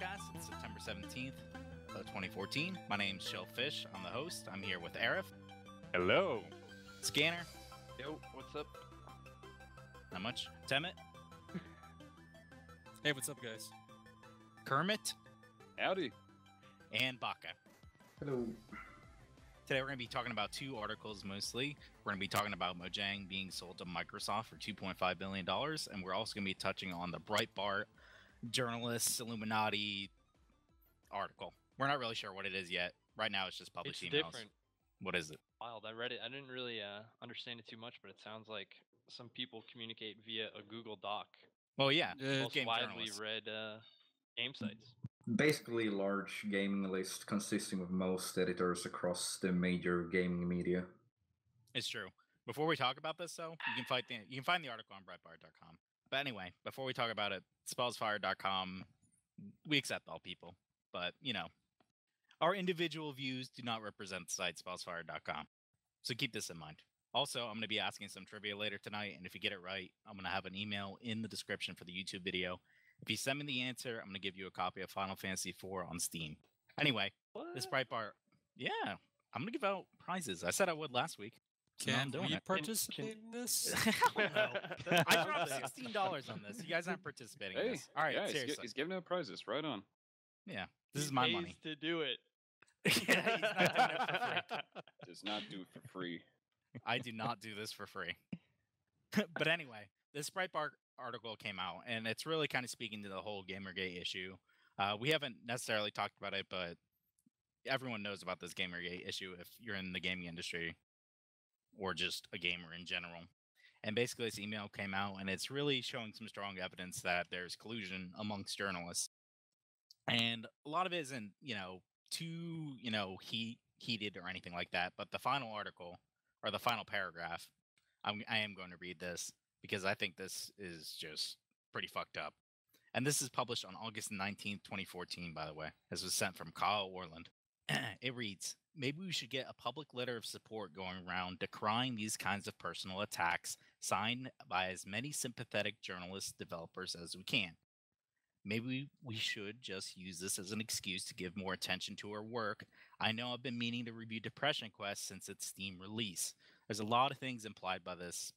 podcast. It's September 17th, 2014. My name's ShillPhish. I'm the host. I'm here with Araf. Hello. Scanner. Yo, what's up? Not much. Temet. Hey, what's up, guys? Kermit. Howdy. And Baka. Hello. Today we're going to be talking about two articles mostly. We're going to be talking about Mojang being sold to Microsoft for $2.5 billion, and we're also going to be touching on the Breitbart journalists Illuminati article. We're not really sure what it is yet. Right now it's just published emails. Different. What is it? Wild. I read it. I didn't really understand it too much, but it sounds like some people communicate via a Google Doc. Well, yeah. Most widely read game sites. Basically, a large gaming list consisting of most editors across the major gaming media. It's true. Before we talk about this, though, you can find the article on Breitbart.com. But anyway, before we talk about it, spellsfire.com, we accept all people. But, you know, our individual views do not represent the site spellsfire.com. So keep this in mind. Also, I'm going to be asking some trivia later tonight, and if you get it right, I'm going to have an email in the description for the YouTube video. If you send me the answer, I'm going to give you a copy of Final Fantasy IV on Steam. Anyway, this Breitbart, yeah, I'm going to give out prizes. I said I would last week. So now I'm doing we it. participate in this? Hell no. I dropped $16 on this. You guys aren't participating in this. All right, yeah, seriously. he's giving out prizes. Right on. Yeah, this is my Pays money. to do it. Yeah, he's not doing it for free. Does not do it for free. I do not do this for free. But anyway, this Breitbart article came out, and it's really kind of speaking to the whole Gamergate issue. We haven't necessarily talked about it, but everyone knows about this Gamergate issue if you're in the gaming industry or just a gamer in general. And basically, this email came out, and it's really showing some strong evidence that there's collusion amongst journalists. And a lot of it isn't, too, heated or anything like that. But the final article, or the final paragraph, I am going to read this because I think this is just pretty fucked up. And this is published on August 19th, 2014, by the way. This was sent from Kyle Orland. It reads, maybe we should get a public letter of support going around decrying these kinds of personal attacks signed by as many sympathetic journalists, developers as we can. Maybe we should just use this as an excuse to give more attention to our work. I know I've been meaning to review Depression Quest since its Steam release. There's a lot of things implied by this,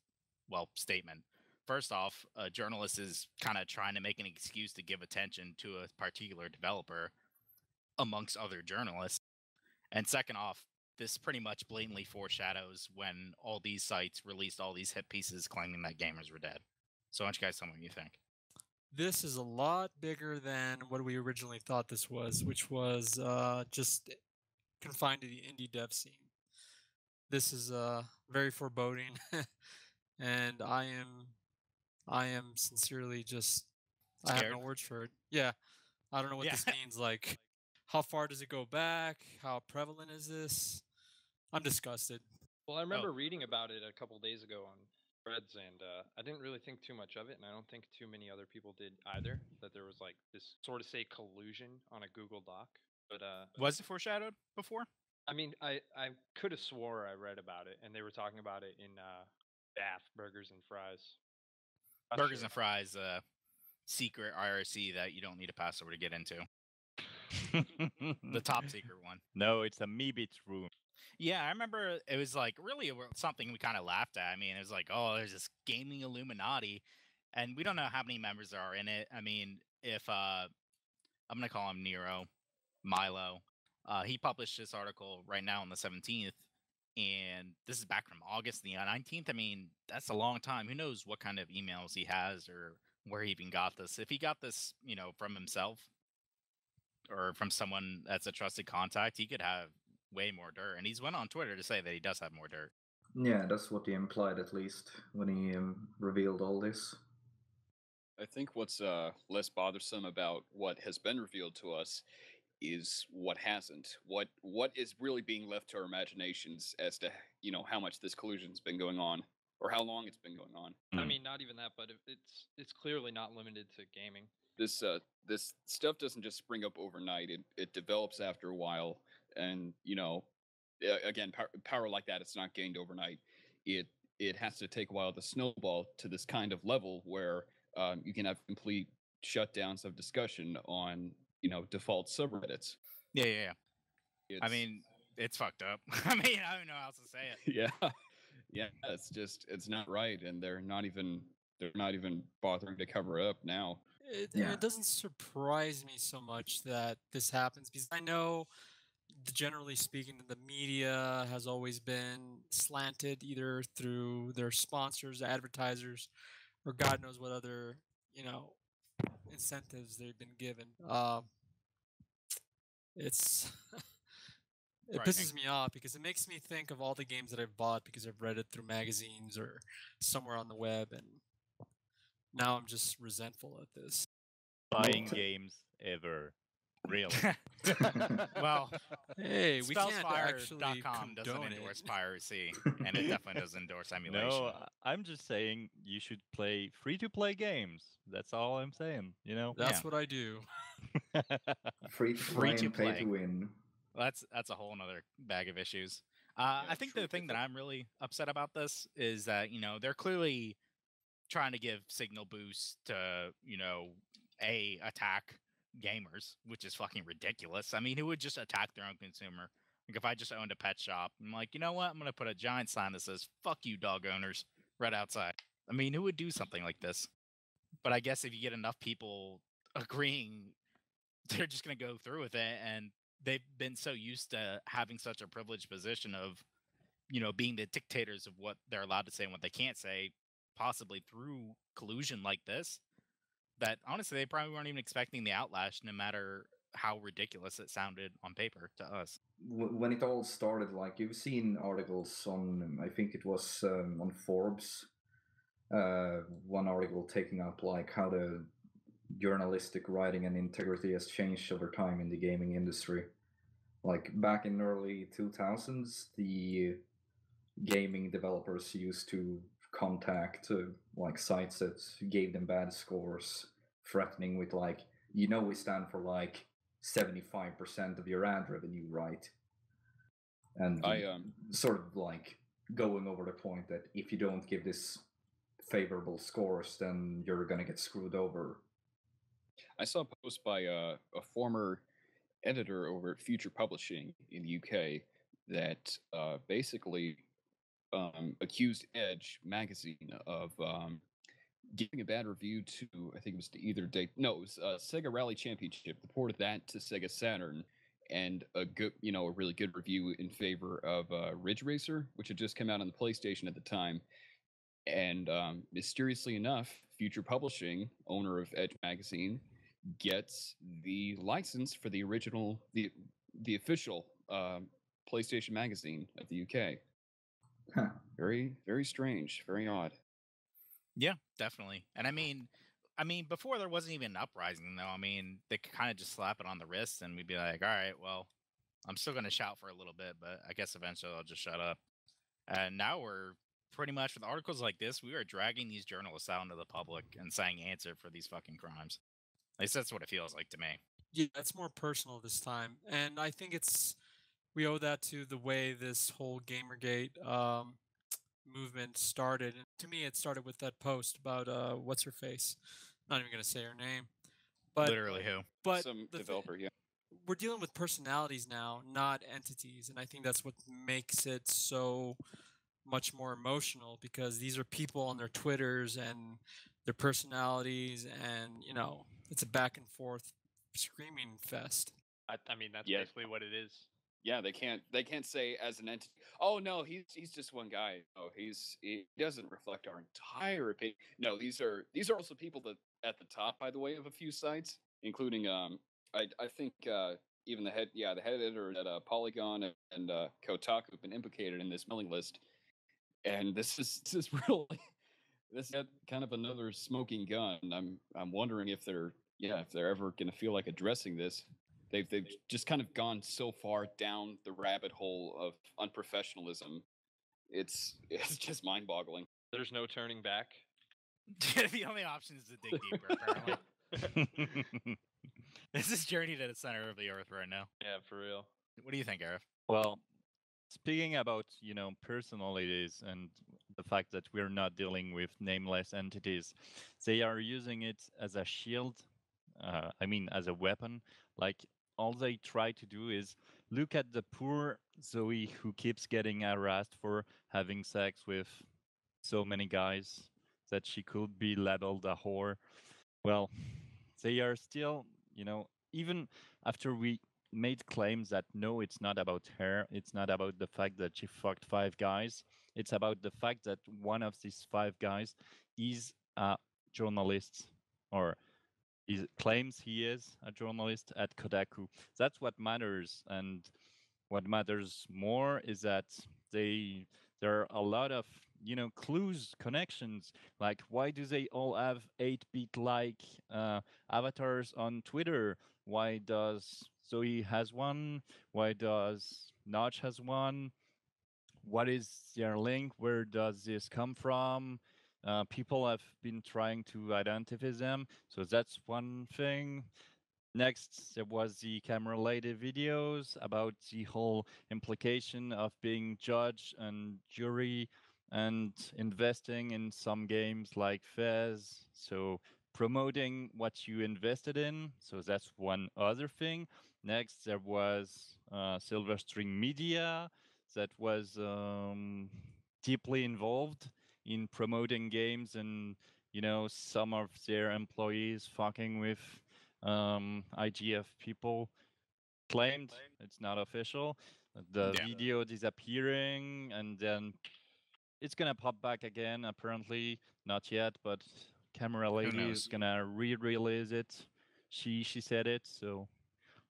statement. First off, a journalist is kind of trying to make an excuse to give attention to a particular developer amongst other journalists. And second off, this pretty much blatantly foreshadows when all these sites released all these hit pieces claiming that gamers were dead. So why don't you guys tell me what you think? This is a lot bigger than what we originally thought this was, which was just confined to the indie dev scene. This is very foreboding, and I am sincerely just Scared? I have no words for it. Yeah, I don't know what this means. Like, how far does it go back? How prevalent is this? I'm disgusted. Well, I remember reading about it a couple days ago on Threads, and I didn't really think too much of it, and I don't think too many other people did either, that there was like this sort of collusion on a Google Doc. But was it foreshadowed before? I mean, I could have swore I read about it, and they were talking about it in Bath Burgers and Fries. Burgers and Fries, secret IRC that you don't need a password to get into. The top secret one. No, it's a Meebits room. Yeah, I remember it was like really something we kind of laughed at. I mean, it was like, oh, there's this gaming Illuminati, and we don't know how many members there are in it. I mean, if I'm gonna call him Milo, he published this article right now on the 17th, and this is back from August the 19th. I mean, that's a long time. Who knows what kind of emails he has or where he even got this? If he got this, from himself or from someone that's a trusted contact, he could have way more dirt. And he's went on Twitter to say that he does have more dirt. Yeah, that's what he implied, at least, when he revealed all this. I think what's less bothersome about what has been revealed to us is what hasn't. What is really being left to our imaginations as to, how much this collusion's been going on or how long it's been going on. I mean, not even that, but it's clearly not limited to gaming. This stuff doesn't just spring up overnight. It develops after a while, and again, power like that, it's not gained overnight. It has to take a while to snowball to this kind of level where you can have complete shutdowns of discussion on default subreddits. Yeah. I It's- mean, it's fucked up. I mean, I don't know how else to say it. yeah, it's not right, and they're not even bothering to cover up now. And Yeah. it doesn't surprise me so much that this happens because I know, generally speaking, the media has always been slanted either through their sponsors, advertisers, or God knows what other, incentives they've been given. It's it Frightening. pisses me off because it makes me think of all the games that I've bought because I've read it through magazines or somewhere on the web, and now I'm just resentful at this. Buying games ever. Really? Well, Hey, we can't actually spellsfire.com doesn't condone endorse it. piracy, and it definitely doesn't endorse emulation. No, I'm just saying you should play free-to-play games. That's all I'm saying, That's Yeah. what I do. Free to Free play to and pay play. to win. Well, that's a whole nother bag of issues. I think the true, thing that but- I'm really upset about this is that they're clearly trying to give signal boosts to attack gamers, which is fucking ridiculous. I mean, who would just attack their own consumer? Like if I just owned a pet shop, I'm like, you know what? I'm gonna put a giant sign that says "fuck you, dog owners" right outside. I mean, who would do something like this? But I guess if you get enough people agreeing, they're just going to go through with it. And they've been so used to having such a privileged position of, being the dictators of what they're allowed to say and what they can't say, possibly through collusion like this, that honestly, they probably weren't even expecting the outlash, no matter how ridiculous it sounded on paper to us. When it all started, like you've seen articles on, I think it was on Forbes, one article taking up like how the journalistic writing and integrity has changed over time in the gaming industry. Like back in early 2000s, the gaming developers used to contact like sites that gave them bad scores, threatening with like, we stand for like 75% of your ad revenue, right? And sort of like going over the point that if you don't give this favorable scores, then you're gonna get screwed over. I saw a post by a former editor over at Future Publishing in the UK that basically accused Edge magazine of giving a bad review to, I think it was it was Sega Rally Championship, the port of that to Sega Saturn, and a really good review in favor of Ridge Racer, which had just come out on the PlayStation at the time. And mysteriously enough, Future Publishing, owner of Edge magazine, gets the license for the original, the official PlayStation magazine of the UK. Huh. Very, very strange, very odd. Yeah, definitely. And I mean, before there wasn't even an uprising, though. I mean, they could kind of just slap it on the wrist, and we'd be like, all right, well, I'm still going to shout for a little bit, but I guess eventually I'll just shut up. And now we're pretty much, with articles like this, we are dragging these journalists out into the public and saying answer for these fucking crimes. At least that's what it feels like to me. Yeah, it's more personal this time, and I think we owe that to the way this whole Gamergate movement started. And to me, it started with that post about what's her face. Not even gonna say her name, but Literally who? but Some the developer, yeah. we're dealing with personalities now, not entities, and I think that's what makes it so much more emotional, because these are people on their Twitters and their personalities, and it's a back and forth screaming fest. I mean, that's Yeah. basically what it is. Yeah, they can't say as an entity, oh no, he's just one guy. Oh, he doesn't reflect our entire opinion. No, these are also people that at the top, by the way, of a few sites, including I think even the head editor at Polygon and Kotaku have been implicated in this mailing list. And this is really this is kind of another smoking gun. I'm wondering if they're ever going to feel like addressing this. They've just kind of gone so far down the rabbit hole of unprofessionalism. It's just mind-boggling. There's no turning back. The only option is to dig deeper, apparently. This is journey to the center of the earth right now. Yeah, for real. What do you think, Araf? Well, speaking about, personalities and the fact that we're not dealing with nameless entities, they are using it as a shield I mean, as a weapon. Like, all they try to do is look at the poor Zoe who keeps getting harassed for having sex with so many guys that she could be labeled a whore. Well, they are still, even after we made claims that no, it's not about her, it's not about the fact that she fucked 5 guys, it's about the fact that one of these 5 guys is a journalist, or he claims he is a journalist at Kodaku. That's what matters. And what matters more is that there are a lot of clues, connections. Like, why do they all have 8-bit like avatars on Twitter? Why does Zoe has one? Why does Notch has one? What is their link? Where does this come from? People have been trying to identify them, so that's one thing. Next, there was the camera-related videos about the whole implication of being judge and jury and investing in some games like Fez. So promoting what you invested in. So that's one other thing. Next, there was Silverstring Media that was deeply involved in promoting games, and some of their employees fucking with IGF people. Claimed it's not official. The video disappearing, and then it's gonna pop back again. Apparently, not yet, but Camera Lady is gonna re-release it. She said it, so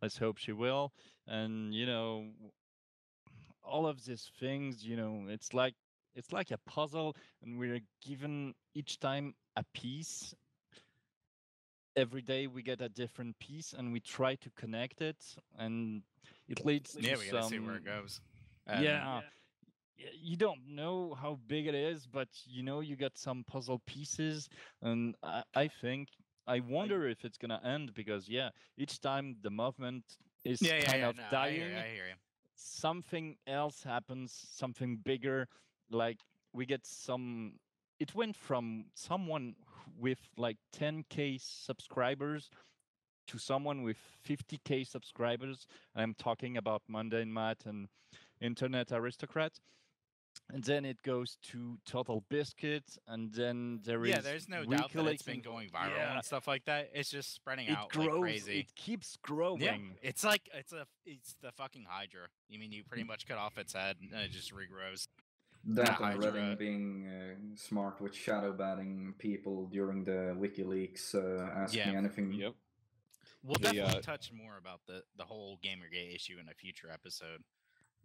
let's hope she will. And all of these things, it's like a puzzle, and we're given each time a piece. Every day we get a different piece, and we try to connect it, and it leads to we gotta see where it goes. You don't know how big it is, but you got some puzzle pieces, and I think I wonder if it's gonna end, because each time the movement is kind of dying, I hear you. Something else happens, something bigger. Like, we get it went from someone with like 10K subscribers to someone with 50K subscribers. I'm talking about Mundane Matt and Internet Aristocrat. And then it goes to Total Biscuit, and then there's no doubt that it's been going viral and stuff like that. It's just spreading out like crazy. It keeps growing. Yeah, it's like it's the fucking Hydra. You mean you pretty much cut off its head and it just regrows. That and Redding being smart with shadow banning people during the WikiLeaks asking anything. Yep. We'll definitely touch more about the whole Gamergate issue in a future episode.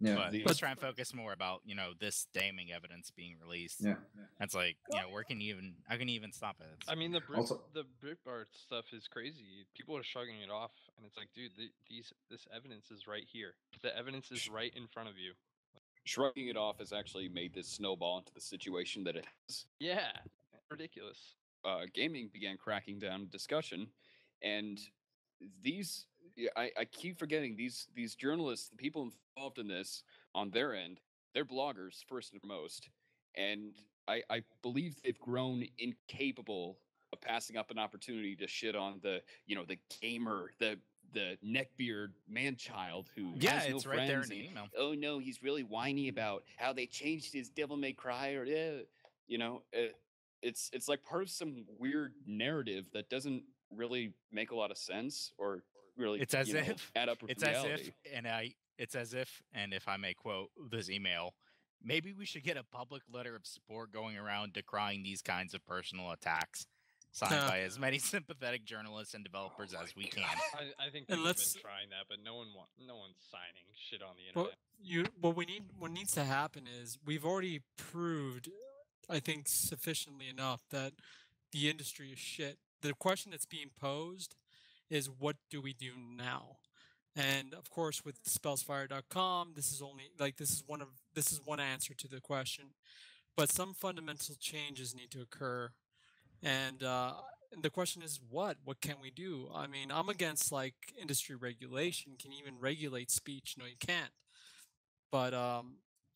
Yeah, but let's try and focus more about this damning evidence being released. Yeah, that's like how can you even stop it? I mean, the Britbart stuff is crazy. People are shrugging it off, and it's like, dude, this evidence is right here. The evidence is right in front of you. Shrugging it off has actually made this snowball into the situation that it has. Yeah, ridiculous. Gaming began cracking down discussion, and these. I keep forgetting these journalists, the people involved in this, on their end, they're bloggers first and foremost, and I believe they've grown incapable of passing up an opportunity to shit on the gamer, the neckbeard man-child who has no it's friends. right there in the email. Oh no, he's really whiny about how they changed his Devil May Cry, or it's like part of some weird narrative that doesn't really make a lot of sense, or really it's as if add up with reality. It's as if, and if I may quote this email, maybe we should get a public letter of support going around decrying these kinds of personal attacks, signed by as many sympathetic journalists and developers as we can. I think people have been trying that, but no one's signing shit on the internet. What needs to happen is, we've already proved, I think, sufficiently enough that the industry is shit. The question that's being posed is, what do we do now? And of course, with spellsfire.com, this is one answer to the question. But some fundamental changes need to occur. And the question is, what can we do? I mean, I'm against industry regulation. Can you even regulate speech? No, you can't. But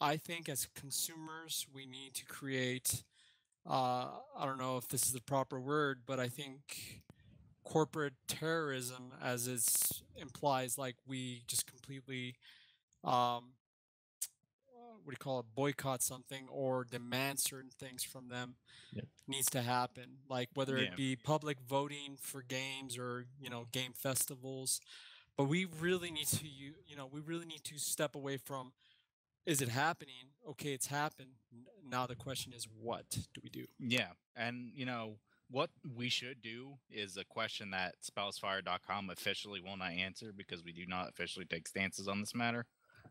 I think as consumers, we need to create, I don't know if this is the proper word, but I think corporate terrorism, as it implies, like we just completely what do you call it, boycott something or demand certain things from them, needs to happen. Like whether Yeah. it be public voting for games or game festivals. But we really need to we really need to step away from, is it happening? Okay, it's happened. Now the question is, what do we do? Yeah, and what we should do is a question that spellsfire.com officially will not answer because we do not officially take stances on this matter.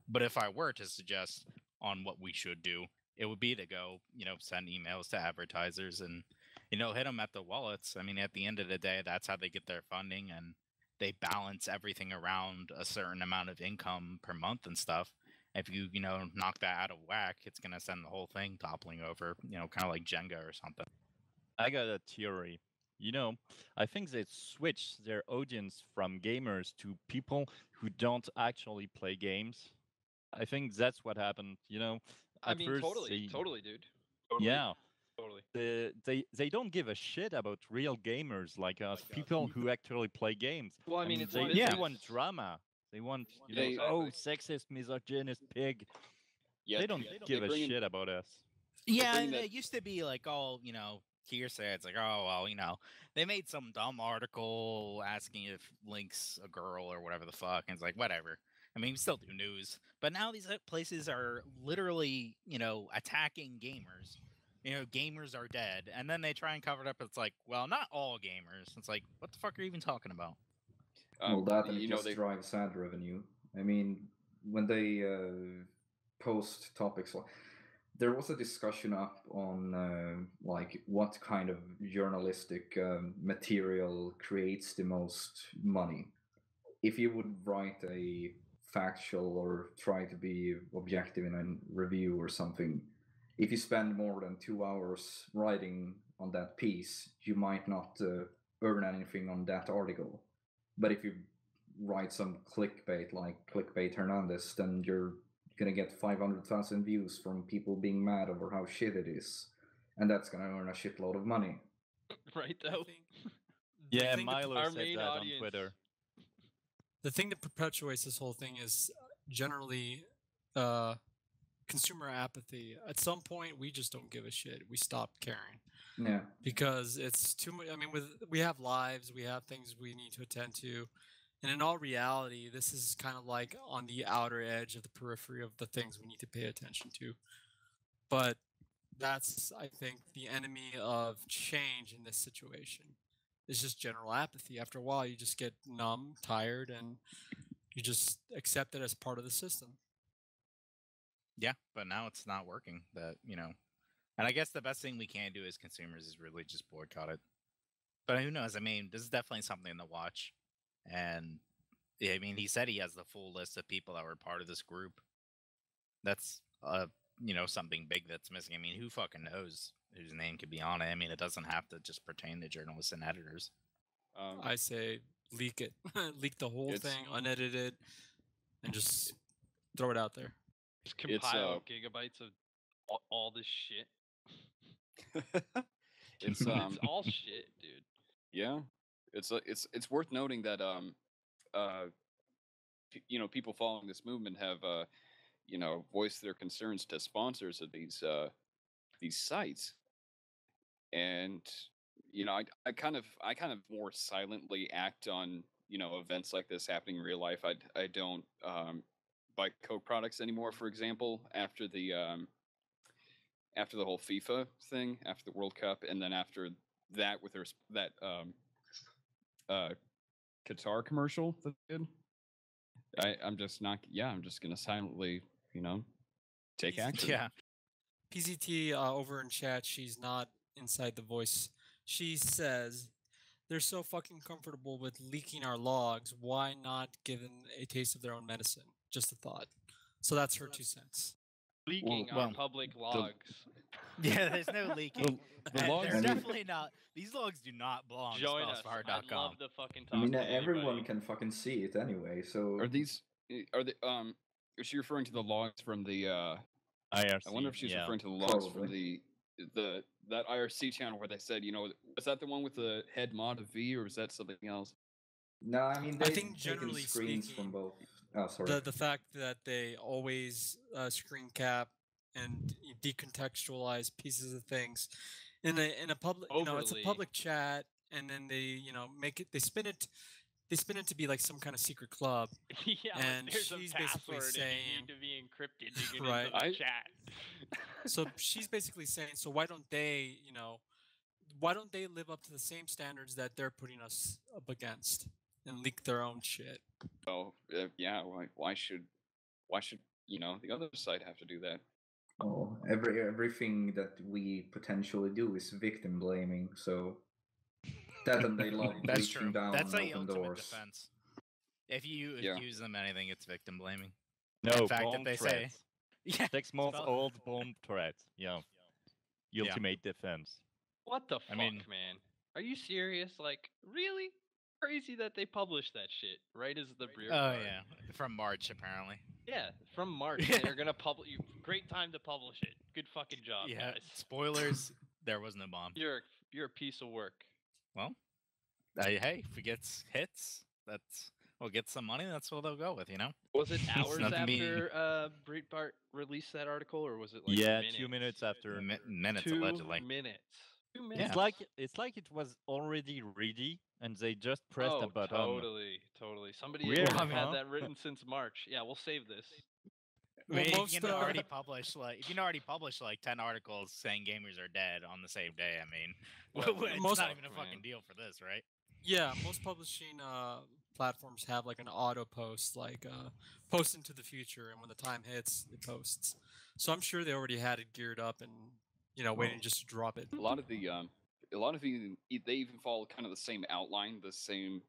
But if I were to suggest on what we should do, it would be to go, send emails to advertisers and, hit them at the wallets. I mean, at the end of the day, that's how they get their funding, and they balance everything around a certain amount of income per month and stuff. If you, knock that out of whack, it's going to send the whole thing toppling over, kind of like Jenga or something. I got a theory. I think they switched their audience from gamers to people who don't actually play games. I think that's what happened. I At mean, first totally, dude. Totally, yeah, totally. they don't give a shit about real gamers like us, people who actually play games. Well, I mean, it's they, business. they want drama. They want, They- sexist, misogynist pig. Yeah, They don't give a bring in- shit about us. Yeah, bringing that- it used to be like all, hearsay. It's like, oh, well, they made some dumb article asking if Link's a girl or whatever the fuck. And it's like, whatever. I mean, we still do news. But now these places are literally, attacking gamers. Gamers are dead. And then they try and cover it up. It's like, well, not all gamers. It's like, what the fuck are you even talking about? Well, that and it you know, just they drives ad revenue. I mean, when they post topics, there was a discussion up on like what kind of journalistic material creates the most money. If you would write a factual or try to be objective in a review or something, if you spend more than 2 hours writing on that piece, you might not earn anything on that article. But if you write some clickbait like Clickbait Hernandez, then you're gonna get 500,000 views from people being mad over how shit it is, and that's gonna earn a shitload of money. Right, I though. think Yeah, thing that Milo our said main that audience- on Twitter. the thing that perpetuates this whole thing is generally consumer apathy. At some point, we just don't give a shit. We stop caring Yeah. because it's too much. I mean, we have lives, we have things we need to attend to, and in all reality, this is kind of like on the outer edge of the periphery of the things we need to pay attention to. But that's, I think, the enemy of change in this situation. It's just general apathy. After a while, you just get numb, tired, and you just accept it as part of the system. Yeah, but now it's not working. And I guess the best thing we can do as consumers is really just boycott it. But who knows? I mean, this is definitely something to watch. And I mean, he said he has the full list of people that were part of this group. That's something big that's missing. I mean, who fucking knows whose name could be on it? I mean, it doesn't have to just pertain to journalists and editors. I say leak it, leak the whole It's- thing, unedited, and just throw it out there. Just It's, compile gigabytes of all this shit. it's It's all shit, dude. yeah, it's worth noting that people following this movement have voiced their concerns to sponsors of these sites, and I kind of more silently act on events like this happening in real life. I don't buy Coke products anymore, for example, after the whole FIFA thing, after the World Cup, and then after that with that Qatar commercial that they did. I'm just gonna silently, take action. Yeah. PZT over in chat, she's not inside the voice. She says, they're so fucking comfortable with leaking our logs. Why not give them a taste of their own medicine? Just a thought. So that's her 2 cents. Leaking well, our public logs. Yeah, there's no leaking. The And logs- they're I mean- definitely not. These logs do not belong Join to us. I'd spellsfire.com. love to fucking talk I mean, to everyone anybody. can fucking see it anyway. So Are these? Are they? Is she referring to the logs from the? IRC. I wonder if she's yeah. referring to the logs from Probably. the that IRC channel where they said, was that the one with the head mod of V, or was that something else? No, I mean I they've think taken generally screens speaking, from both. Oh, sorry. the fact that they always screen cap and decontextualize pieces of things in a public, it's a Overly. public chat, and then they make it, they spin it to be like some kind of secret club. Yeah, And like there's she's a basically password and you saying- need to be encrypted to get Right. into the chat. So she's basically saying, so why don't they, why don't they live up to the same standards that they're putting us up against and leak their own shit? Oh, yeah. Why should the other side have to do that? Oh, everything that we potentially do is victim blaming. So that and they love That's reaching true. down That's and the open ultimate doors. defense. If you Yeah. accuse them anything, it's victim blaming. No, The fact that bomb they say, threats. yeah, 6 months Well- old bomb threat. Yeah. Ultimate defense. What the fuck, mean- man? Are you serious? Like, really? Crazy that they published that shit right as the beer oh card. yeah, from March apparently. Yeah, from March. Yeah. They're gonna publish. Great time to publish it. Good fucking job, Yeah, guys. spoilers. There was no bomb. You're a piece of work. Well, hey, if it gets hits, we'll get some money. That's what they'll go with, Was it hours nothing me. after Breitbart released that article, or was it like Yeah, minutes? 2 minutes after. Minutes 2 allegedly. minutes. 2 Yeah. minutes. It's like it was already ready and they just pressed a button. Totally. Somebody Weird, has huh? had that written since March. Yeah, we'll save this. I mean, most, if you can already publish like 10 articles saying gamers are dead on the same day, I mean, Well, it's most- not even a man. fucking deal for this, right? Yeah, most publishing platforms have like an auto post, like post into the future, and when the time hits, it posts. So I'm sure they already had it geared up and waiting just to drop it. A lot of they even follow kind of the same outline, the same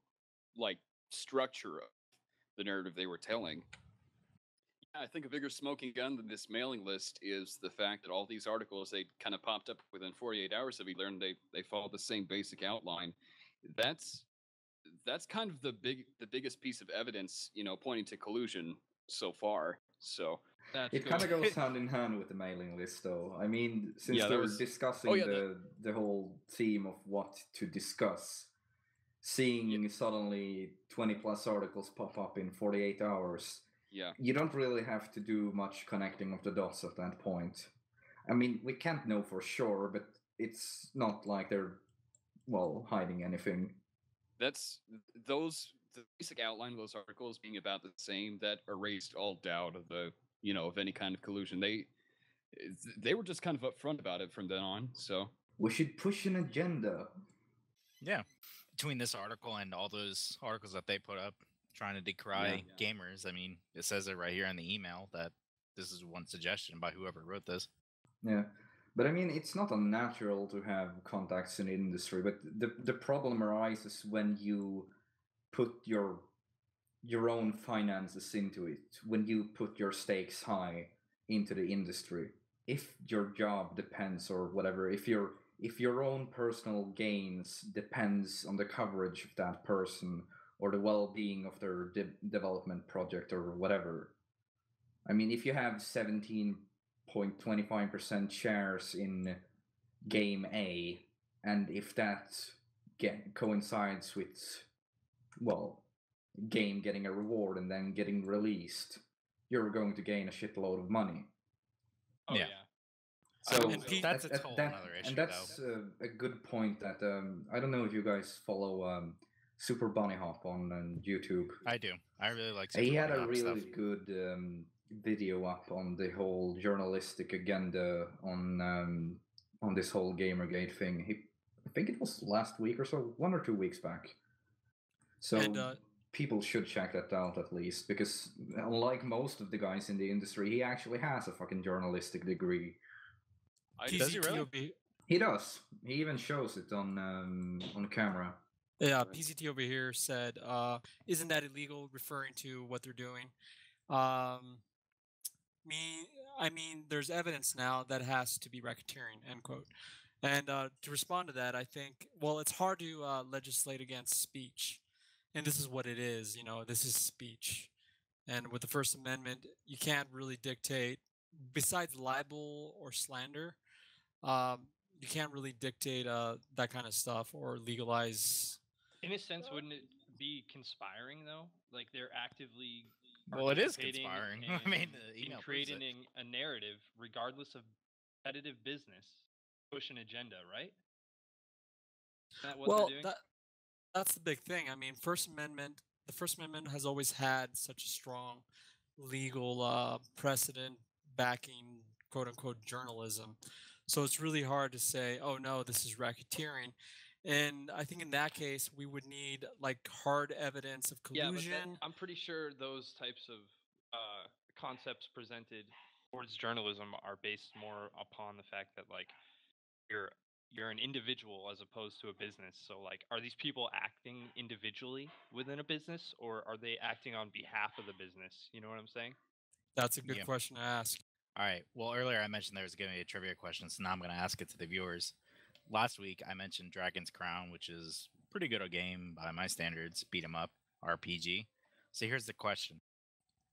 like structure of the narrative they were telling. Yeah, I think a bigger smoking gun than this mailing list is the fact that all these articles, they kind of popped up within 48 hours of each other, and they follow the same basic outline. That's kind of the biggest piece of evidence, pointing to collusion so far. So That's It good. kind of goes hand in hand with the mailing list, though. I mean, since Yeah, they're that was- discussing the whole theme of what to discuss, seeing suddenly 20 plus articles pop up in 48 hours, yeah, you don't really have to do much connecting of the dots at that point. I mean, we can't know for sure, but it's not like they're, hiding anything. that's the basic outline of those articles being about the same that erased all doubt of of any kind of collusion. They were just kind of upfront about it from then on. So We should push an agenda. Yeah. Between this article and all those articles that they put up trying to decry gamers, I mean, it says it right here in the email that this is one suggestion by whoever wrote this. Yeah, but I mean, it's not unnatural to have contacts in the industry, but the problem arises when you put your own finances into it, when you put your stakes high into the industry. If your job depends or whatever, if your own personal gains depends on the coverage of that person or the well-being of their development project or whatever. I mean, if you have 17.25% shares in game A, and if that coincides with, game getting a reward and then getting released, you're going to gain a shitload of money. Oh, Yeah. So And Pete- That's a whole another issue, and that's a good point. That I don't know if you guys follow Super Bunny Hop on YouTube. I do. I really like He Super had Bunny a Hop really stuff. good video up on the whole journalistic agenda on this whole Gamergate thing. I think it was last week or so, 1 or 2 weeks back. So And, people should check that out at least, because unlike most of the guys in the industry, he actually has a fucking journalistic degree. Does he really? PZT He does. He even shows it on camera. Yeah, PZT over here said, "Isn't that illegal?" Referring to what they're doing. I mean, there's evidence now that has to be racketeering. End quote. And to respond to that, I think, it's hard to legislate against speech, and this is what it is. This is speech, and with the First Amendment, you can't really dictate. Besides libel or slander, you can't really dictate that kind of stuff or legalize. In a sense, wouldn't it be conspiring though? Like they're actively Well, it is participating conspiring. in, I mean, the in email proves it. creating a narrative, regardless of competitive business, push an agenda, right? Isn't that what Well, they're doing? that's the big thing. I mean, the First Amendment has always had such a strong legal precedent backing quote unquote journalism. So it's really hard to say, oh no, this is racketeering. And I think in that case, we would need like hard evidence of Yeah, but collusion. I'm pretty sure those types of concepts presented towards journalism are based more upon the fact that like you're an individual as opposed to a business. So like, are these people acting individually within a business, or are they acting on behalf of the business? You know what I'm saying? That's a good Yeah. question to ask. All right. Well, earlier I mentioned there was going to be a trivia question, so now I'm going to ask it to the viewers. Last week I mentioned Dragon's Crown, which is a pretty good a game by my standards, beat 'em up RPG. So here's the question.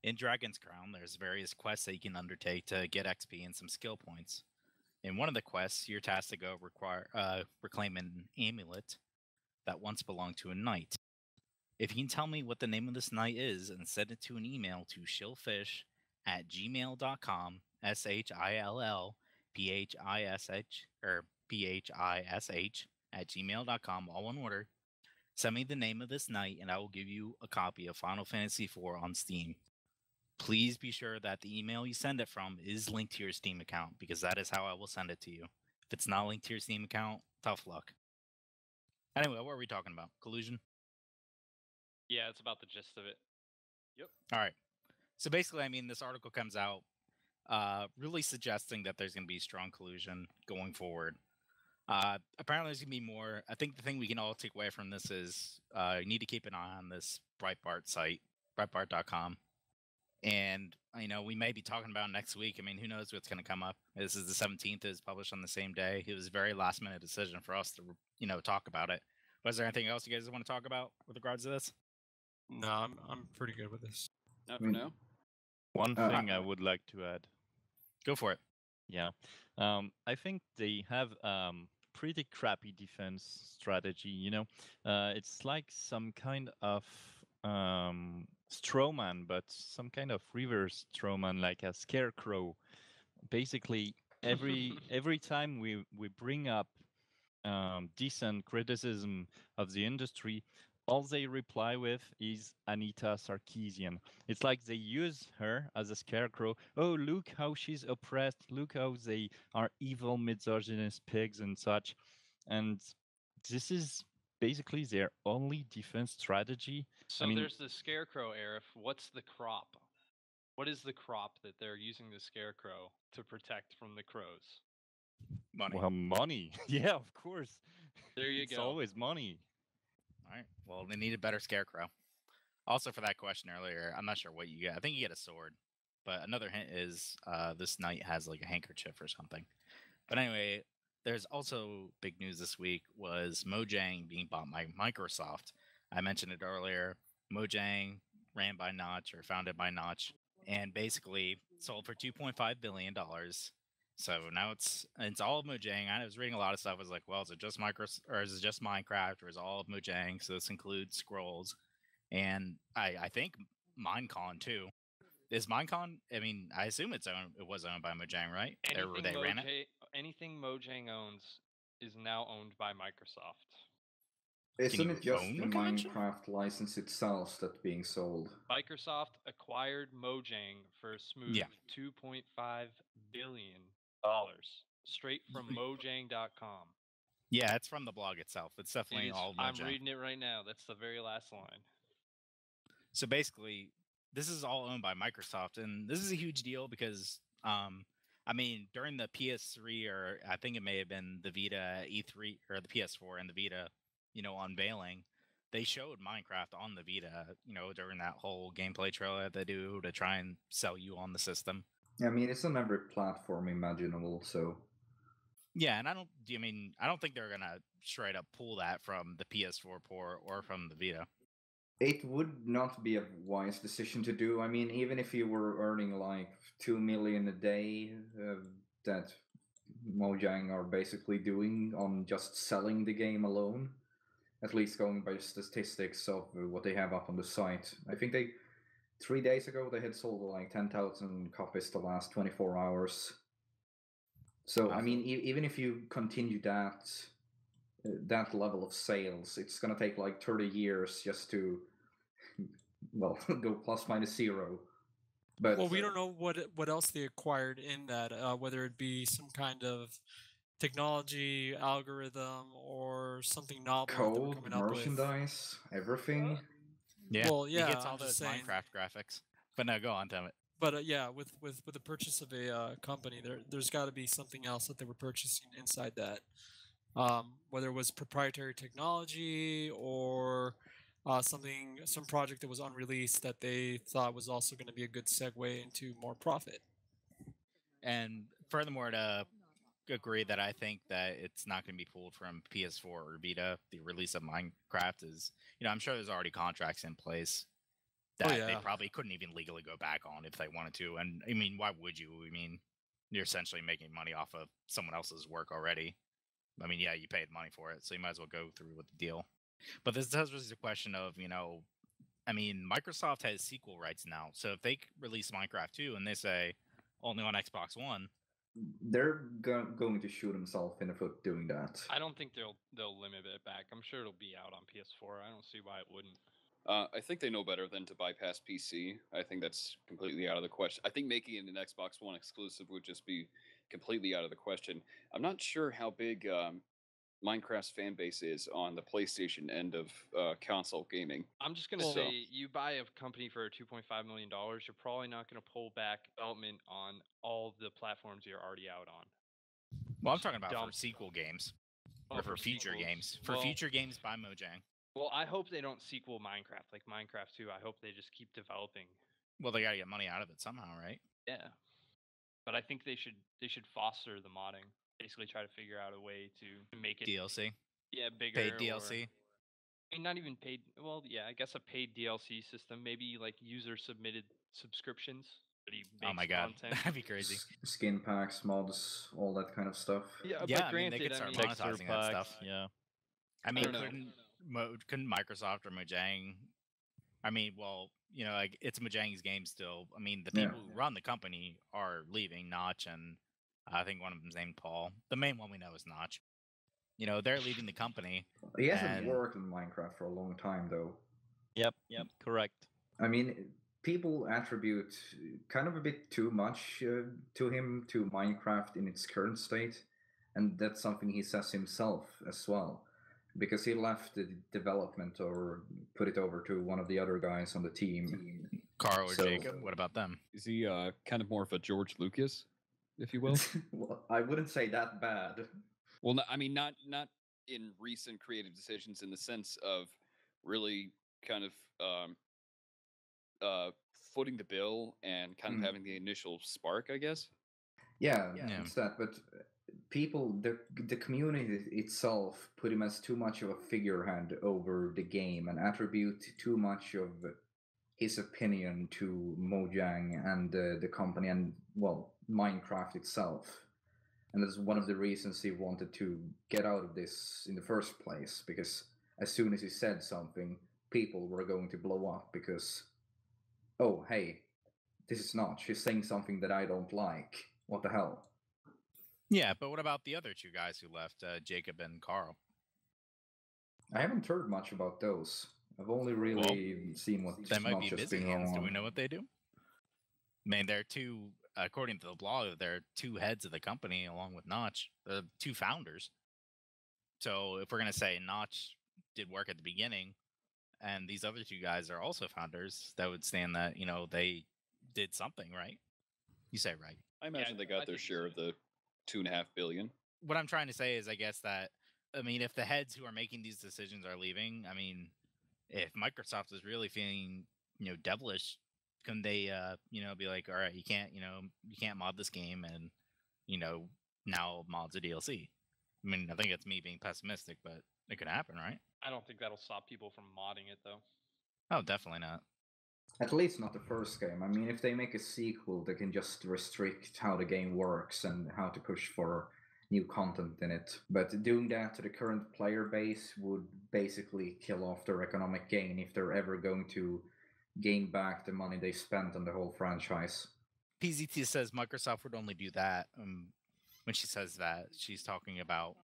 In Dragon's Crown, there's various quests that you can undertake to get XP and some skill points. In one of the quests, you're tasked to go reclaim an amulet that once belonged to a knight. If you can tell me what the name of this knight is and send it to an email to shillphish@gmail.com, ShillPhish or PHISH @gmail.com, all one word. Send me the name of this knight and I will give you a copy of Final Fantasy IV on Steam. Please be sure that the email you send it from is linked to your Steam account, because that is how I will send it to you. If it's not linked to your Steam account, tough luck. Anyway, what were we talking about? Collusion? Yeah, it's about the gist of it. Yep. All right. So basically, I mean, this article comes out really suggesting that there's going to be strong collusion going forward. Apparently, there's going to be more. I think the thing we can all take away from this is you need to keep an eye on this Breitbart site, Breitbart.com. And, you know, we may be talking about next week. I mean, who knows what's going to come up. This is the 17th. It was published on the same day. It was a very last-minute decision for us to, you know, talk about it. But is there anything else you guys want to talk about with regards to this? No, I'm pretty good with this. Not for now. One thing I would like to add. Go for it. Yeah. I think they have pretty crappy defense strategy, you know. It's like some kind of strawman, but some kind of reverse strawman, like a scarecrow. Basically, every time we bring up decent criticism of the industry, all they reply with is Anita Sarkeesian. It's like they use her as a scarecrow. Oh, look how she's oppressed. Look how they are evil, misogynist pigs and such. And this is basically their only defense strategy. So I mean, there's the scarecrow, Araf. What's the crop? What is the crop that they're using the scarecrow to protect from the crows? Money. well, money. Yeah, of course. There you It's go. always money. All right. Well, they need a better scarecrow. Also, for that question earlier, I'm not sure what you get. I think you get a sword. But another hint is this knight has like a handkerchief or something. But anyway, there's also big news this week was Mojang being bought by Microsoft. I mentioned it earlier. Mojang ran by Notch or founded by Notch and basically sold for $2.5 billion. So now it's all of Mojang. I was reading a lot of stuff. I was like, well, is it just or is it just Minecraft, or is it all of Mojang? So this includes Scrolls, and I think Minecon too. Is Minecon? I mean, I assume it was owned by Mojang, right? They ran it. Anything Mojang owns is now owned by Microsoft. Isn't you it just own the a convention? Minecraft license itself that's being sold? Microsoft acquired Mojang for a smooth Yeah. $2.5 billion straight from Mojang.com. Yeah, it's from the blog itself. It's definitely all Mojang. I'm reading it right now. That's the very last line. So basically, this is all owned by Microsoft, and this is a huge deal because, I mean, during the PS3, or I think it may have been the Vita E3 or the PS4 and the Vita, you know, unveiling, they showed Minecraft on the Vita, you know, during that whole gameplay trailer they do to try and sell you on the system. I mean, it's on every platform imaginable, so. Yeah, and I don't think they're gonna straight up pull that from the PS4 port or from the Vita. It would not be a wise decision to do. I mean, even if you were earning like 2 million a day, that Mojang are basically doing on just selling the game alone. At least going by statistics of what they have up on the site. I think 3 days ago they had sold like 10,000 copies the last 24 hours. So I mean, even if you continue that level of sales, it's gonna take like 30 years just to go plus minus zero. But well, we don't know what else they acquired in that, whether it be some kind of technology algorithm or something novel that they're code, coming up with. merchandise, everything. Yeah, Well, he yeah, gets all I'm those just saying. Minecraft graphics. But no, go on, Temet. But yeah, with the purchase of a company, there's got to be something else that they were purchasing inside that, whether it was proprietary technology or some project that was unreleased that they thought was also going to be a good segue into more profit. And furthermore, to agree that I think that it's not going to be pulled from PS4 or Vita. The release of Minecraft is, I'm sure there's already contracts in place that they yeah. probably couldn't even legally go back on if they wanted to. And I mean, why would you? I mean, you're essentially making money off of someone else's work already. I mean, yeah, you paid money for it, so you might as well go through with the deal. But this does raise the question of, I mean, Microsoft has sequel rights now. So if they release Minecraft 2 and they say only on Xbox One, they're going to shoot themselves in the foot doing that. I don't think they'll limit it back. I'm sure it'll be out on PS4. I don't see why it wouldn't. I think they know better than to bypass PC. I think that's completely out of the question. I think making it an Xbox One exclusive would just be completely out of the question. I'm not sure how big Minecraft's fan base is on the PlayStation end of console gaming. I'm just gonna say, you buy a company for $2.5 million, you're probably not gonna pull back development on all the platforms you're already out on. Well, I'm talking about for sequel games. Oh, Or for future sequels. games. For Well, future games by Mojang. Well, I hope they don't sequel Minecraft like Minecraft 2. I hope they just keep developing. Well, they gotta get money out of it somehow, right? Yeah. But I think they should foster the modding. Basically try to figure out a way to make it DLC. Yeah, bigger. Paid DLC. I mean, not even paid. Well, yeah, I guess a paid DLC system. Maybe like user submitted subscriptions. Oh my god, content. that'd be crazy. Skin packs, mods, all that kind of stuff. Yeah, Yeah, but I mean, granted, they could start Texture monetizing that packs, stuff. yeah. I mean, don't know. couldn't Microsoft or Mojang? I mean, well, like it's Mojang's game still. I mean, the people who run the company are leaving, Notch, and I think one of them's named Paul. The main one we know is Notch. They're leaving the company. He hasn't worked on Minecraft for a long time, though. Yep, correct. I mean, people attribute kind of a bit too much to him, to Minecraft in its current state, and that's something he says himself as well, because he left the development or put it over to one of the other guys on the team. Carl or Jacob, what about them? Is he kind of more of a George Lucas, if you will? Well, I wouldn't say that bad. Well, I mean, not in recent creative decisions, in the sense of really kind of footing the bill and kind of having the initial spark, I guess. Yeah, it's that. But people, the community itself, put him as too much of a figurehead over the game and attribute too much of his opinion to Mojang and the company and, well, Minecraft itself. And that's one of the reasons he wanted to get out of this in the first place, because as soon as he said something, people were going to blow up because, oh, hey, this is not. She's saying something that I don't like. What the hell? Yeah, but what about the other two guys who left, Jacob and Carl? I haven't heard much about those. I've only really seen what they might be just busy been hands. going on. Do we know what they do? I mean, they're two, according to the blog, they're two heads of the company along with Notch, two founders. So if we're going to say Notch did work at the beginning and these other two guys are also founders, that would stand that, they did something, right? You say right. I imagine they got their share of the $2.5 billion. What I'm trying to say is, I guess that, I mean, if the heads who are making these decisions are leaving, I mean, if Microsoft is really feeling, devilish, couldn't they, be like, all right, you can't mod this game, and, now mods a DLC. I mean, I think it's me being pessimistic, but it could happen, right? I don't think that'll stop people from modding it, though. Oh, definitely not. At least not the first game. I mean, if they make a sequel, they can just restrict how the game works and how to push for new content in it. But doing that to the current player base would basically kill off their economic gain if they're ever going to gain back the money they spent on the whole franchise. PZT says Microsoft would only do that. When she says that, she's talking about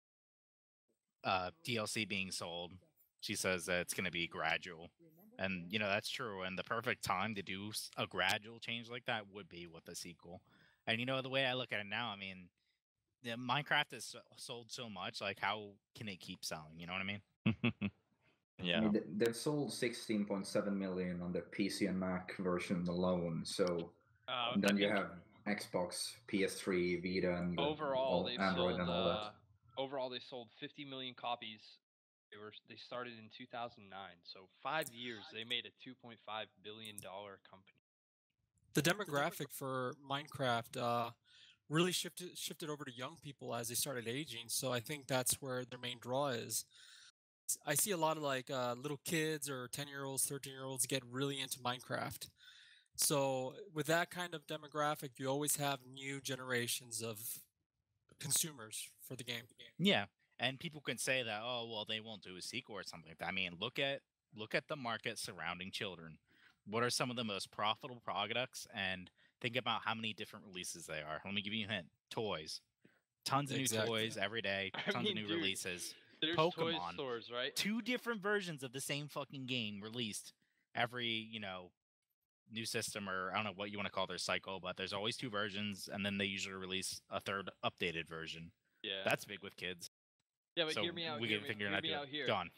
DLC being sold. She says that it's going to be gradual. And, that's true. And the perfect time to do a gradual change like that would be with a sequel. And, the way I look at it now, I mean, Minecraft is sold so much. Like, how can it keep selling? You know what I mean? Yeah. I mean, they've sold 16.7 million on the PC and Mac version alone. So and then you have Xbox, PS3, Vita, and overall Android and all that. Overall, they sold 50 million copies. They started in 2009, so 5 years they made a 2.5 billion dollar company. The demographic for Minecraft really shifted over to young people as they started aging. So I think that's where their main draw is. I see a lot of like little kids or 10-year-olds, 13-year-olds get really into Minecraft. So with that kind of demographic, you always have new generations of consumers for the game. Yeah, and people can say that, oh, well, they won't do a sequel or something like that. I mean, look at the market surrounding children. What are some of the most profitable products? And think about how many different releases they are. Let me give you a hint. Toys. Tons of new toys every day. Tons of new releases. There's Pokemon. toy stores, right? 2 different versions of the same fucking game released every, new system, or I don't know what you want to call their cycle, but there's always 2 versions, and then they usually release a third updated version. Yeah. That's big with kids. Yeah, but so hear me out. We hear can me, figure hear out me out here. Gone.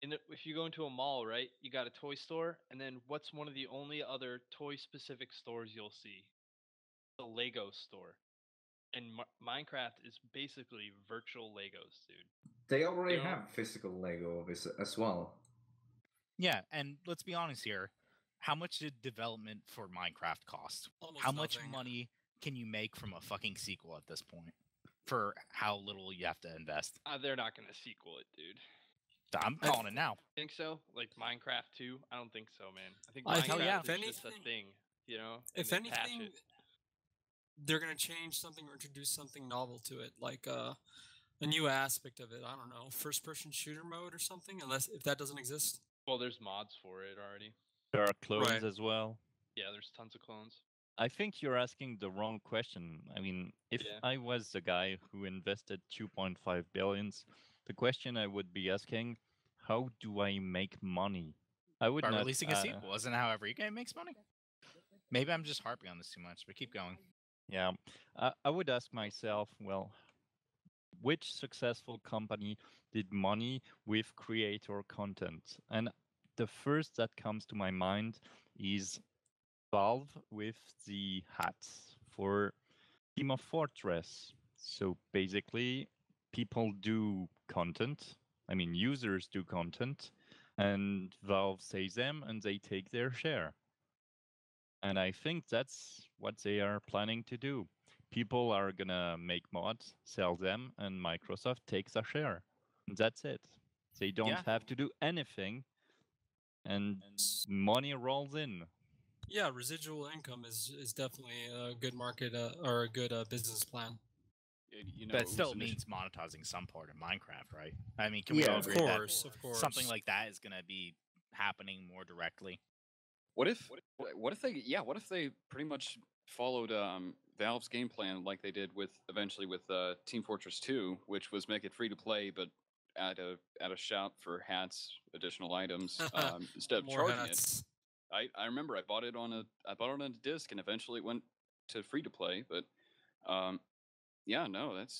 If you go into a mall, right, you got a toy store, and then what's one of the only other toy-specific stores you'll see? The Lego store. And Minecraft is basically virtual Legos, dude. They already have physical Lego as well. Yeah, and let's be honest here. How much did development for Minecraft cost? How much money can you make from a fucking sequel at this point? For how little you have to invest? They're not going to sequel it, dude. I'm calling it now. Think so? Like Minecraft 2? I don't think so, man. I think Minecraft is just a thing, If anything, they're going to change something or introduce something novel to it, like a new aspect of it. I don't know, first-person shooter mode or something, if that doesn't exist. Well, there's mods for it already. There are clones as well. Yeah, there's tons of clones. I think you're asking the wrong question. I mean, if I was the guy who invested 2.5 billions, the question I would be asking, how do I make money? I would By not releasing a sequel. Isn't how every game makes money? Maybe I'm just harping on this too much, but keep going. Yeah, I would ask myself, well, which successful company did money with creator content? And the first that comes to my mind is Valve with the hats for Team of Fortress. So basically, people do content. I mean, users do content, and Valve says them, and they take their share. And I think that's what they are planning to do. People are gonna make mods, sell them, and Microsoft takes a share. That's it. They don't have to do anything, and money rolls in. Yeah, residual income is definitely a good market or a good business plan. But it still means monetizing some part of Minecraft, right? I mean, can we all agree that something like that is going to be happening more directly? What if they pretty much followed Valve's game plan like they did eventually with Team Fortress 2, which was make it free to play, but at a shop for hats, additional items instead of charging it. I remember I bought it on a disc, and eventually it went to free to play. But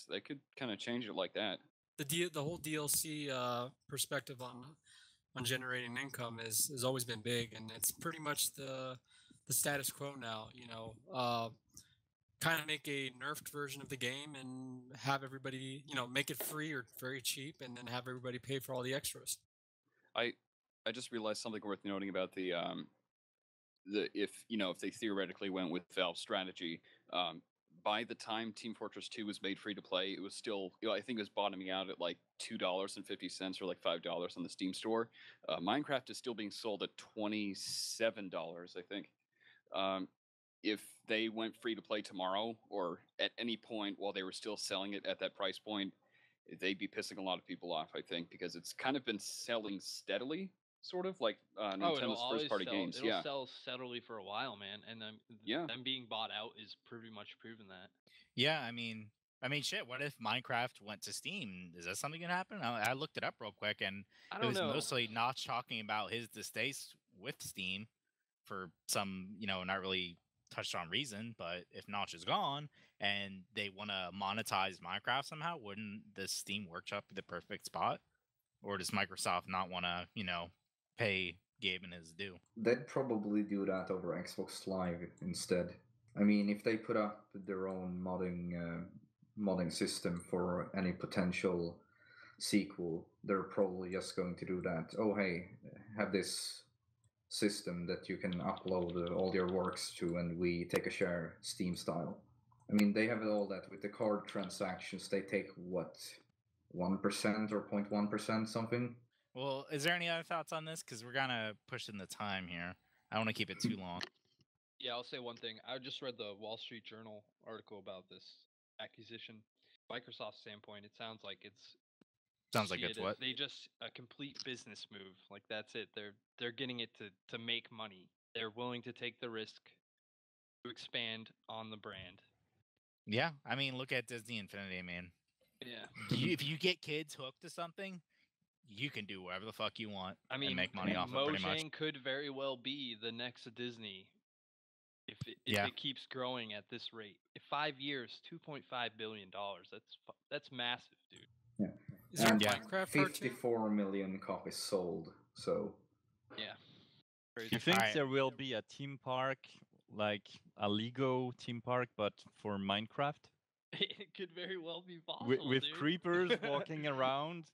they could kind of change it like that. The whole DLC perspective on generating income has always been big, and it's pretty much the status quo now. Kind of make a nerfed version of the game and have everybody, make it free or very cheap, and then have everybody pay for all the extras. I just realized something worth noting about if they theoretically went with Valve's strategy, by the time Team Fortress 2 was made free to play, it was still, I think it was bottoming out at like $2.50 or like $5 on the Steam store. Minecraft is still being sold at $27, I think. if they went free to play tomorrow or at any point while they were still selling it at that price point, they'd be pissing a lot of people off, I think, because it's kind of been selling steadily, sort of like it'll Nintendo's always first-party sell. games. It'll Yeah, sell steadily for a while, man. And then Yeah. them being bought out is pretty much proven that. Yeah, I mean, shit. What if Minecraft went to Steam? Is that something gonna happen? I looked it up real quick, and I it don't was know. mostly Notch talking about his distaste with Steam for some, not really touched on reason. But if Notch is gone and they want to monetize Minecraft somehow, wouldn't the Steam Workshop be the perfect spot? Or does Microsoft not want to, pay Gaben his due? They'd probably do that over Xbox Live instead. I mean, if they put up their own modding system for any potential sequel, they're probably just going to do that. Oh, hey, have this system that you can upload all your works to, and we take a share, Steam style. I mean, they have all that with the card transactions. They take what, 1% or 0.1% something. Well, is there any other thoughts on this? Because we're gonna push in the time here. I don't want to keep it too long. Yeah, I'll say one thing. I just read the Wall Street Journal article about this acquisition. Microsoft's standpoint, it sounds like it's Sounds like see it's it as what? they just a complete business move. Like that's it. They're getting it to make money. They're willing to take the risk to expand on the brand. Yeah, I mean, look at Disney Infinity, man. Yeah. If you get kids hooked to something, you can do whatever the fuck you want. I mean, and make money off it pretty much. Mojang could very well be the next Disney if Yeah. it keeps growing at this rate. In 5 years, $2.5 billion. That's massive, dude. Yeah. Is there a And Minecraft cartoon? 54 million copies sold. So Yeah. Crazy. You think Alright. there will be a theme park, like a Lego theme park, but for Minecraft? It could very well be possible, With dude. creepers walking around?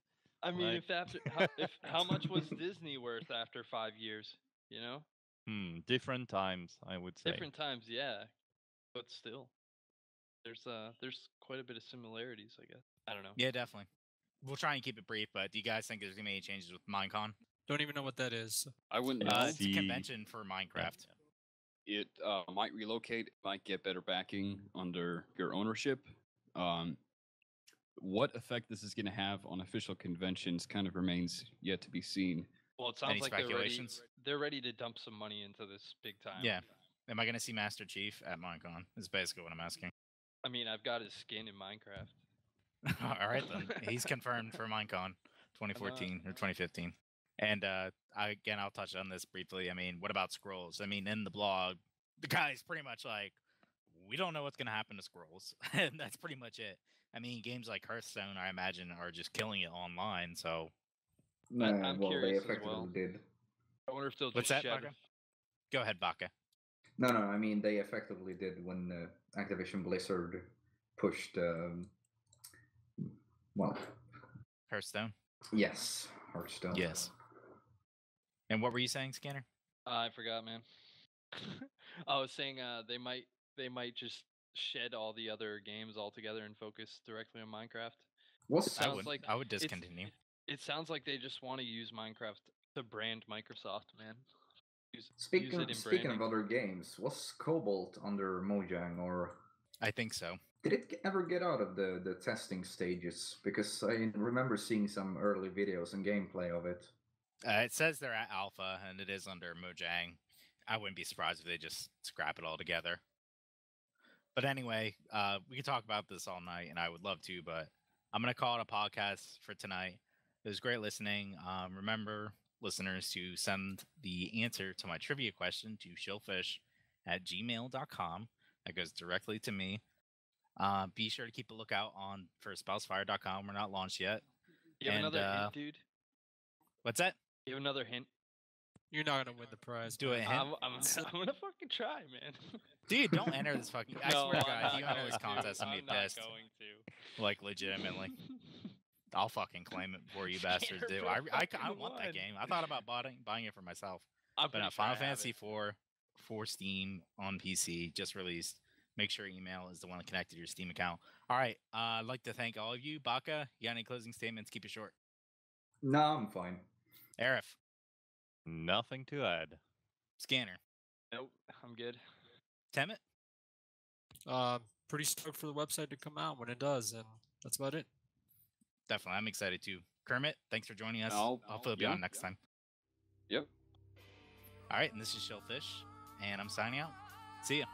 I mean, like- if how much was Disney worth after 5 years? You know, Different times, I would say. different times, yeah, but still, there's quite a bit of similarities, I guess. I don't know. Yeah, definitely. We'll try and keep it brief, but do you guys think there's gonna be any changes with Minecon? Don't even know what that is. I wouldn't know. It's a The- convention for Minecraft. It might relocate, might get better backing under your ownership. What effect this is going to have on official conventions kind of remains yet to be seen. Well, it sounds Any like speculations? they're ready to dump some money into this big time. Yeah. Am I gonna see Master Chief at Minecon? Is basically what I'm asking. I mean, I've got his skin in Minecraft. All right then. He's confirmed for Minecon 2014 or 2015. And I'll touch on this briefly. I mean, what about Scrolls? I mean, in the blog, the guy's pretty much like, we don't know what's gonna happen to Scrolls, and that's pretty much it. I mean, games like Hearthstone, I imagine, are just killing it online. So I'm well, they curious as effectively well. did. I wonder if they'll What's just that, shed. Baka? Go ahead, Baka. No, I mean, they effectively did when Activision Blizzard pushed. Well, Hearthstone. yes, Hearthstone. Yes. And what were you saying, Scanner? I forgot, man. I was saying they might just shed all the other games altogether and focus directly on Minecraft. Was I Sounds would. like I would it's- discontinue. It sounds like they just want to use Minecraft to brand Microsoft, man. Use speaking it in speaking of branding. other games, was Cobalt under Mojang, or I think so. did it ever get out of the testing stages? Because I remember seeing some early videos and gameplay of it. It says they're at Alpha, and it is under Mojang. I wouldn't be surprised if they just scrap it all together. But anyway, we could talk about this all night, and I would love to, but I'm going to call it a podcast for tonight. It was great listening. Remember, listeners, to send the answer to my trivia question to ShillPhish@gmail.com. That goes directly to me. Be sure to keep a lookout for Spousefire.com. We're not launched yet. You have and, another hint, dude? What's that? You have another hint? You're not gonna win the prize. Do it. I'm gonna fucking try, man. Dude, don't enter this fucking. I No, swear to I'm God, if not you enter going this to. contest, I'm gonna I'm be not pissed. going to. Like, legitimately. I'll fucking claim it before you bastards do. ScannerBro I fucking want that won. game. I thought about buying it for myself. I'm But pretty no, sure I Final have Fantasy it. 4 for Steam on PC just released. Make sure email is the one connected to your Steam account. All right. I'd like to thank all of you. Baka, you got any closing statements? Keep it short. No, I'm fine. Araf, Nothing to add. Scanner, Nope, I'm good. Temet? Pretty stoked for the website to come out when it does, and that's about it. Definitely. I'm excited too. Kermit, thanks for joining us. I'll- Hopefully, be yeah. on next time. Yep. All right. And this is ShillPhish, and I'm signing out. See ya.